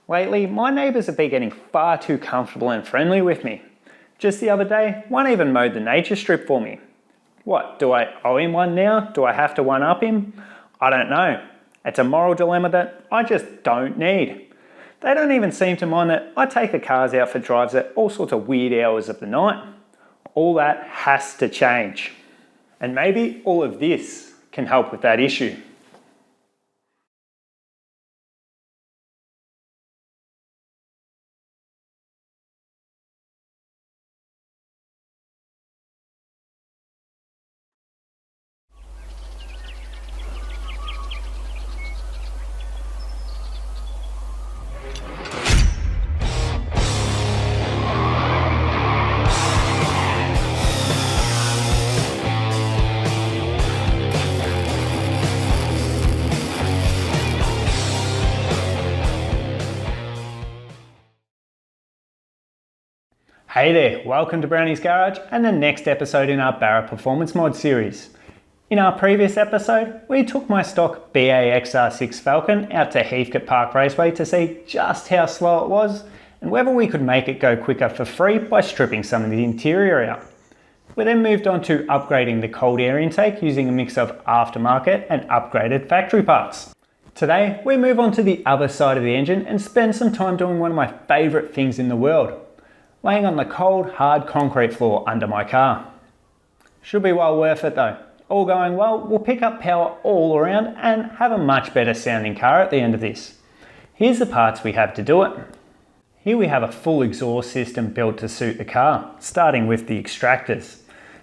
Lately, my neighbours have been getting far too comfortable and friendly with me. Just the other day, one even mowed the nature strip for me. What, do I owe him one now? Do I have to one-up him? I don't know. It's a moral dilemma that I just don't need. They don't even seem to mind that I take the cars out for drives at all sorts of weird hours of the night. All that has to change. And maybe all of this can help with that issue. Hey there, welcome to Browney's Garage and the next episode in our Barra Performance mod series. In our previous episode, we took my stock BA XR6 Falcon out to Heathcote Park Raceway to see just how slow it was and whether we could make it go quicker for free by stripping some of the interior out. We then moved on to upgrading the cold air intake using a mix of aftermarket and upgraded factory parts. Today, we move on to the other side of the engine and spend some time doing one of my favourite things in the world. Laying on the cold, hard concrete floor under my car. Should be well worth it though. All going well, we'll pick up power all around and have a much better sounding car at the end of this. Here's the parts we have to do it. Here we have a full exhaust system built to suit the car, starting with the Extractors.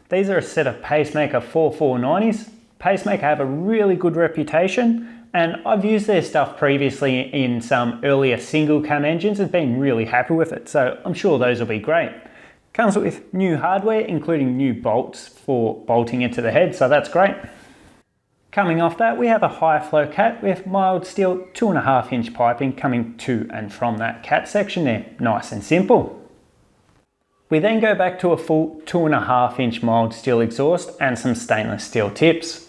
These are a set of Pacemaker 4490s. Pacemaker have a really good reputation, and I've used their stuff previously in some earlier single cam engines and been really happy with it, so I'm sure those will be great. Comes with new hardware, including new bolts for bolting into the head, so that's great. Coming off that, we have a high flow cat with mild steel 2.5 inch piping coming to and from that cat section there, nice and simple. We then go back to a full 2.5 inch mild steel exhaust and some stainless steel tips.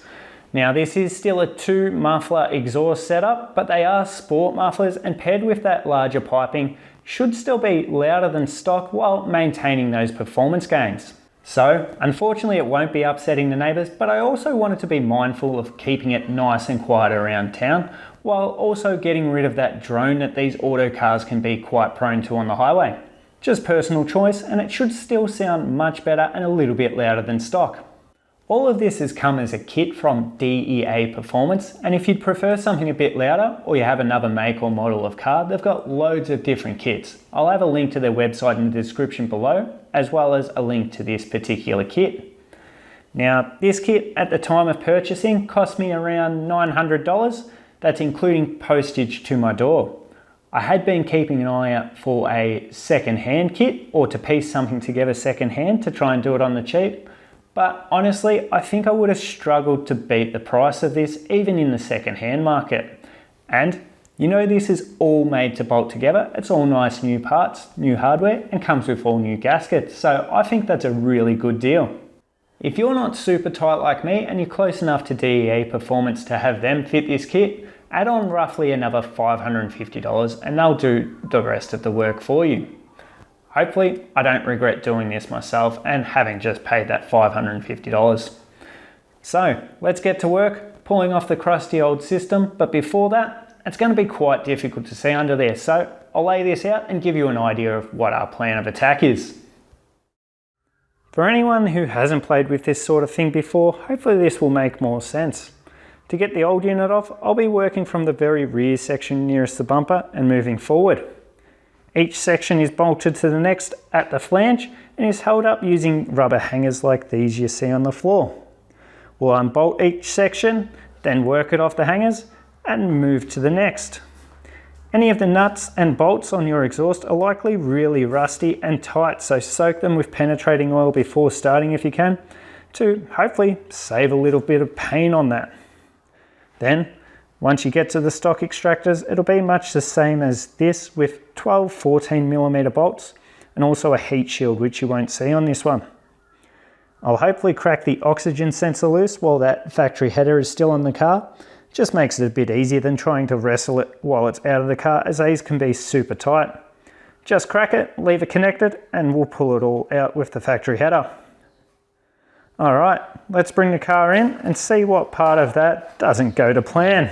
Now this is still a 2 muffler exhaust setup, but they are sport mufflers and paired with that larger piping should still be louder than stock while maintaining those performance gains. So unfortunately it won't be upsetting the neighbours, but I also wanted to be mindful of keeping it nice and quiet around town while also getting rid of that drone that these auto cars can be quite prone to on the highway. Just personal choice, and it should still sound much better and a little bit louder than stock. All of this has come as a kit from DEA Performance, and if you'd prefer something a bit louder or you have another make or model of car, they've got loads of different kits. I'll have a link to their website in the description below, as well as a link to this particular kit. Now, this kit at the time of purchasing cost me around $900. That's including postage to my door. I had been keeping an eye out for a second-hand kit or to piece something together second-hand to try and do it on the cheap. But honestly, I think I would have struggled to beat the price of this even in the second-hand market. And you know, this is all made to bolt together. It's all nice new parts, new hardware, and comes with all new gaskets. So I think that's a really good deal. If you're not super tight like me and you're close enough to DEA Performance to have them fit this kit, add on roughly another $550 and they'll do the rest of the work for you. Hopefully, I don't regret doing this myself and having just paid that $550. So, let's get to work, pulling off the crusty old system, but before that, it's going to be quite difficult to see under there, so I'll lay this out and give you an idea of what our plan of attack is. For anyone who hasn't played with this sort of thing before, hopefully this will make more sense. To get the old unit off, I'll be working from the very rear section nearest the bumper and moving forward. Each section is bolted to the next at the flange and is held up using rubber hangers like these you see on the floor. We'll unbolt each section, then work it off the hangers and move to the next. Any of the nuts and bolts on your exhaust are likely really rusty and tight, so soak them with penetrating oil before starting if you can, to hopefully save a little bit of pain on that. Then, once you get to the stock Extractors, it'll be much the same as this with 12 14mm bolts and also a heat shield, which you won't see on this one. I'll hopefully crack the oxygen sensor loose while that factory header is still on the car Just makes it a bit easier than trying to wrestle it while it's out of the car, as these can be super tight. Just crack it, leave it connected, and we'll pull it all out with the factory header. Alright, let's bring the car in and see what part of that doesn't go to plan.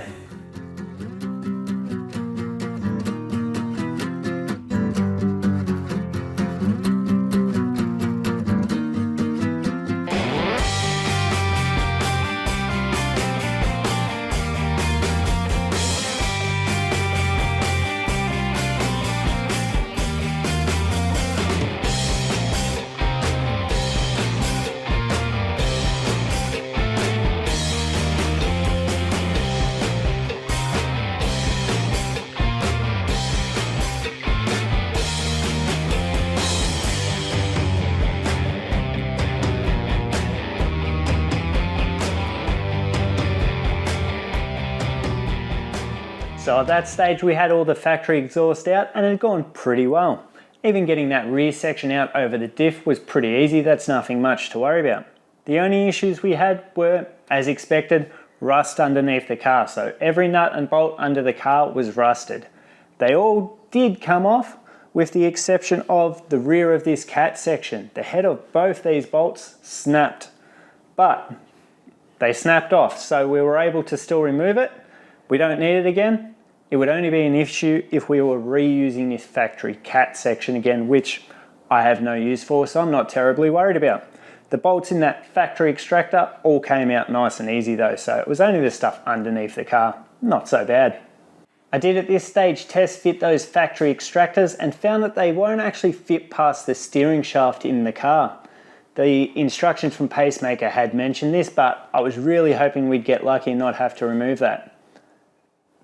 So at that stage we had all the factory exhaust out and it had gone pretty well. Even getting that rear section out over the diff was pretty easy, that's nothing much to worry about. The only issues we had were, as expected, rust underneath the car. So every nut and bolt under the car was rusted. They all did come off with the exception of the rear of this cat section. The head of both these bolts snapped, but they snapped off, so we were able to still remove it. We don't need it again. It would only be an issue if we were reusing this factory cat section again, which I have no use for, so I'm not terribly worried about. The bolts in that factory extractor all came out nice and easy though, so it was only the stuff underneath the car. Not so bad. I did at this stage test fit those factory extractors and found that they won't actually fit past the steering shaft in the car. The instructions from Pacemaker had mentioned this, but I was really hoping we'd get lucky and not have to remove that.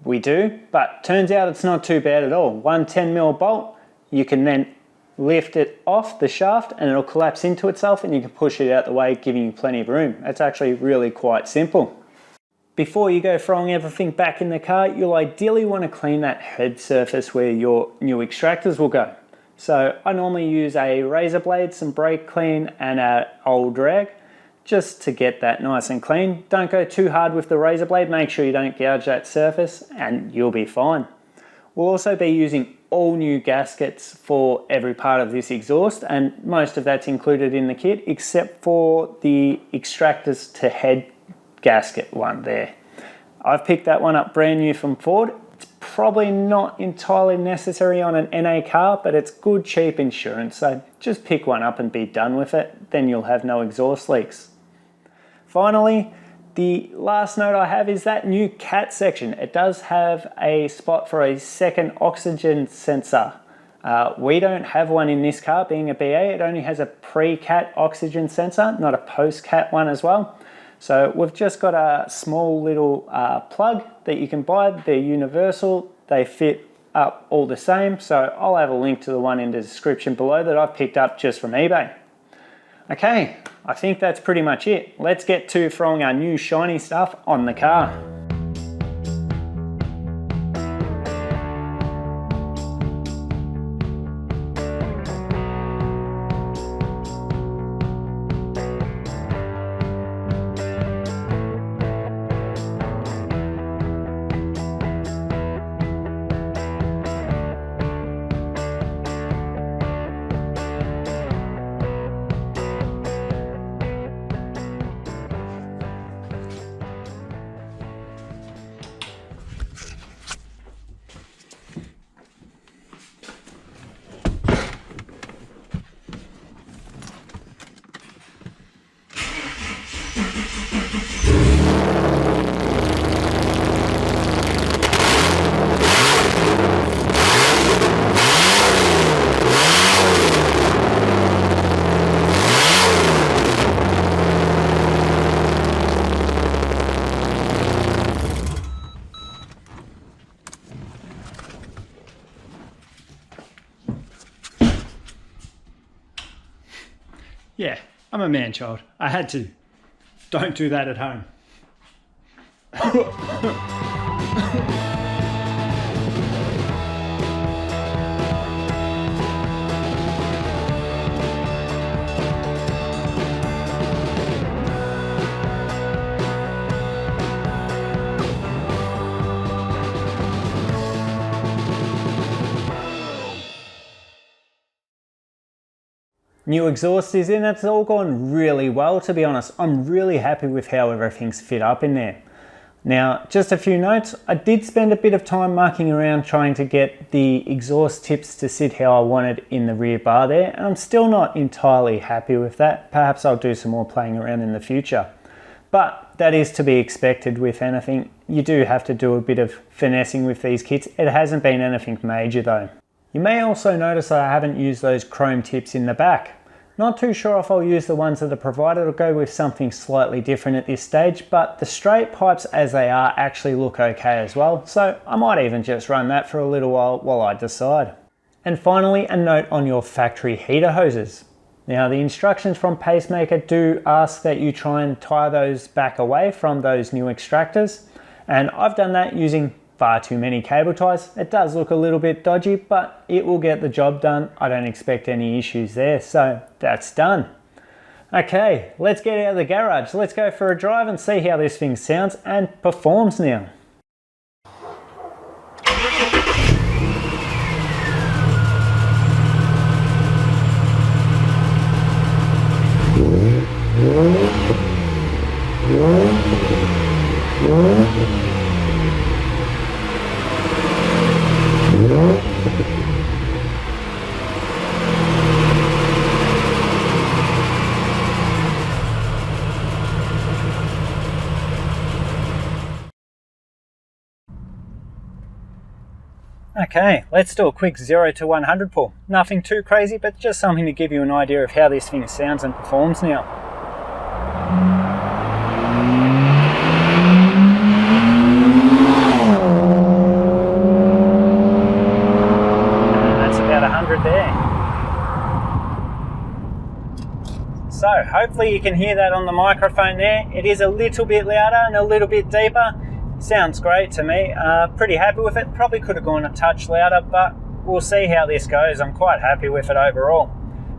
We do, but turns out it's not too bad at all. One 10mm bolt, you can then lift it off the shaft and it'll collapse into itself and you can push it out the way, giving you plenty of room. It's actually really quite simple. Before you go throwing everything back in the car, you'll ideally want to clean that head surface where your new extractors will go. So I normally use a razor blade, some brake clean and an old rag, just to get that nice and clean. Don't go too hard with the razor blade, make sure you don't gouge that surface and you'll be fine. We'll also be using all new gaskets for every part of this exhaust, and most of that's included in the kit except for the extractors to head gasket one there. I've picked that one up brand new from Ford. It's probably not entirely necessary on an NA car, but it's good cheap insurance, so just pick one up and be done with it, then you'll have no exhaust leaks. Finally, the last note I have is that new cat section. It does have a spot for a second oxygen sensor. We don't have one in this car, being a BA. It only has a pre-cat oxygen sensor, not a post-cat one as well. So we've just got a small little plug that you can buy. They're universal, they fit up all the same. So I'll have a link to the one in the description below that I've picked up just from eBay. Okay, I think that's pretty much it. Let's get to throwing our new shiny stuff on the car. Yeah, I'm a man child. I had to. Don't do that at home. New exhaust is in, it's all gone really well, to be honest. I'm really happy with how everything's fit up in there. Now, just a few notes. I did spend a bit of time mucking around trying to get the exhaust tips to sit how I wanted in the rear bar there, and I'm still not entirely happy with that. Perhaps I'll do some more playing around in the future. But that is to be expected with anything. You do have to do a bit of finessing with these kits. It hasn't been anything major though. You may also notice that I haven't used those chrome tips in the back. Not too sure if I'll use the ones that are provided or go with something slightly different at this stage, but the straight pipes as they are actually look okay as well, so I might even just run that for a little while I decide. And finally, a note on your factory heater hoses. Now, the instructions from Pacemaker do ask that you try and tie those back away from those new extractors, and I've done that using far too many cable ties. It does look a little bit dodgy, but it will get the job done. I don't expect any issues there, so that's done. Okay, let's get out of the garage. Let's go for a drive and see how this thing sounds and performs now. Okay, let's do a quick 0 to 100 pull. Nothing too crazy, but just something to give you an idea of how this thing sounds and performs now. And that's about 100 there. So hopefully you can hear that on the microphone there. It is a little bit louder and a little bit deeper. Sounds great to me. Pretty happy with it. Probably could have gone a touch louder, but we'll see how this goes. I'm quite happy with it overall.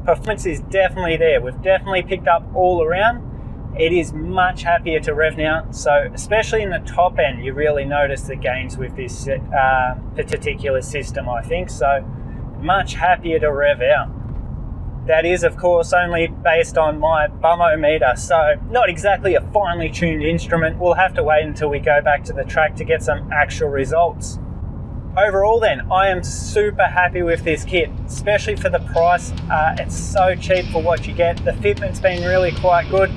Performance is definitely there. We've definitely picked up all around. It is much happier to rev now. So especially in the top end, you really notice the gains with this particular system, I think. So much happier to rev out. That is, of course, only based on my bummometer, so not exactly a finely tuned instrument. We'll have to wait until we go back to the track to get some actual results. Overall then, I am super happy with this kit, especially for the price. It's so cheap for what you get. The fitment's been really quite good.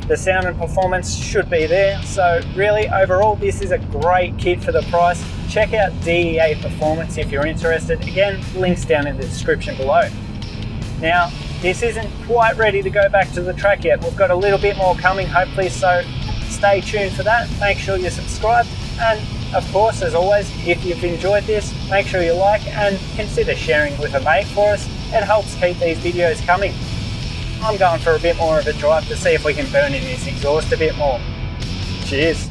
The sound and performance should be there. So really, overall, this is a great kit for the price. Check out DEA Performance if you're interested. Again, links down in the description below. Now, this isn't quite ready to go back to the track yet. We've got a little bit more coming, hopefully, so stay tuned for that. Make sure you subscribe, and of course, as always, if you've enjoyed this, make sure you like and consider sharing with a mate for us. It helps keep these videos coming. I'm going for a bit more of a drive to see if we can burn in this exhaust a bit more. Cheers.